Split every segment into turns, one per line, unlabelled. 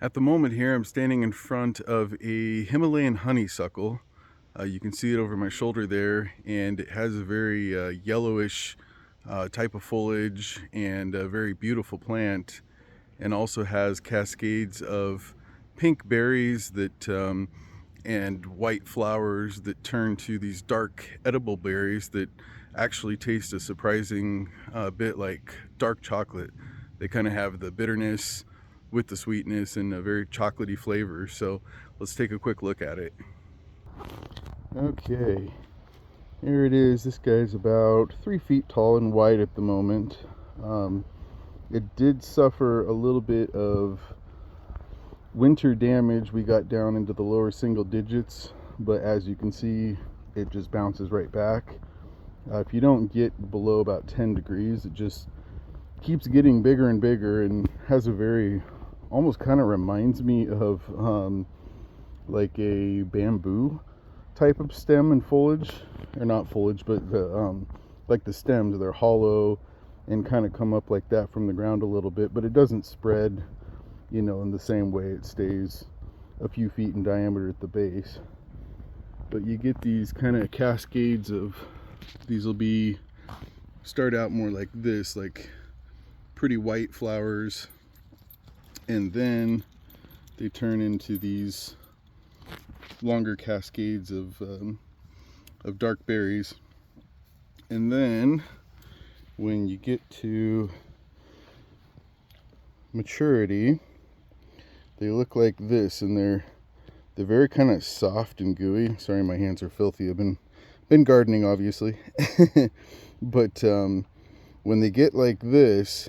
At the moment here, I'm standing in front of a Himalayan honeysuckle. You can see it over my shoulder there, and it has a very yellowish type of foliage and a very beautiful plant, and also has cascades of pink berries that and white flowers that turn to these dark edible berries that actually taste a surprising bit like dark chocolate. They kind of have the bitterness with the sweetness and a very chocolatey flavor. So let's take a quick look at it. Okay, here it is. This guy's about 3 feet tall and wide at the moment. It did suffer a little bit of winter damage. We got down into the lower single digits, but as you can see, it just bounces right back. If you don't get below about 10 degrees, it just keeps getting bigger and bigger and has a very, almost kind of reminds me of like a bamboo type of stem and foliage, or not foliage, but the like the stems, they're hollow and kind of come up like that from the ground a little bit, but it doesn't spread, you know, in the same way. It stays a few feet in diameter at the base. But you get these kind of cascades of, these will be, start out more like this, like pretty white flowers, and then they turn into these longer cascades of dark berries. And then when you get to maturity, they look like this, and they're very kind of soft and gooey. Sorry, my hands are filthy. I've been gardening, obviously. But when they get like this,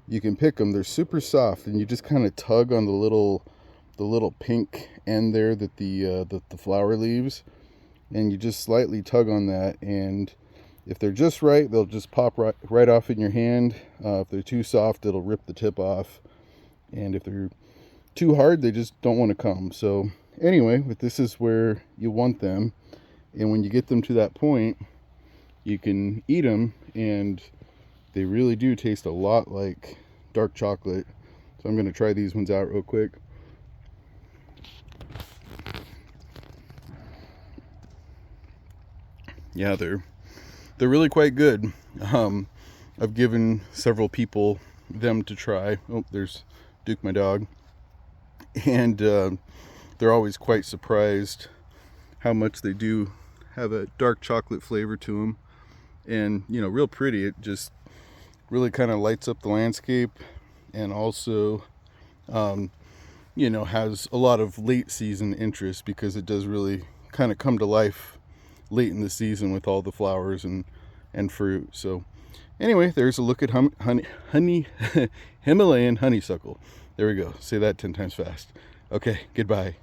you can pick them. They're super soft, and you just kind of tug on the little pink end there that the flower leaves, and you just slightly tug on that, and if they're just right, they'll just pop right off in your hand. If they're too soft, it'll rip the tip off, and if they're too hard, they just don't want to come. So anyway, but this is where you want them, and when you get them to that point, you can eat them, and they really do taste a lot like dark chocolate. So I'm going to try these ones out real quick. Yeah, they're really quite good. I've given several people them to try. Oh, there's Duke, my dog. And they're always quite surprised how much they do have a dark chocolate flavor to them. And, you know, real pretty. It just really kind of lights up the landscape, and also, you know, has a lot of late season interest, because it does really kind of come to life late in the season with all the flowers and fruit. So anyway, there's a look at Himalayan honeysuckle. There we go. Say that 10 times fast. Okay, goodbye.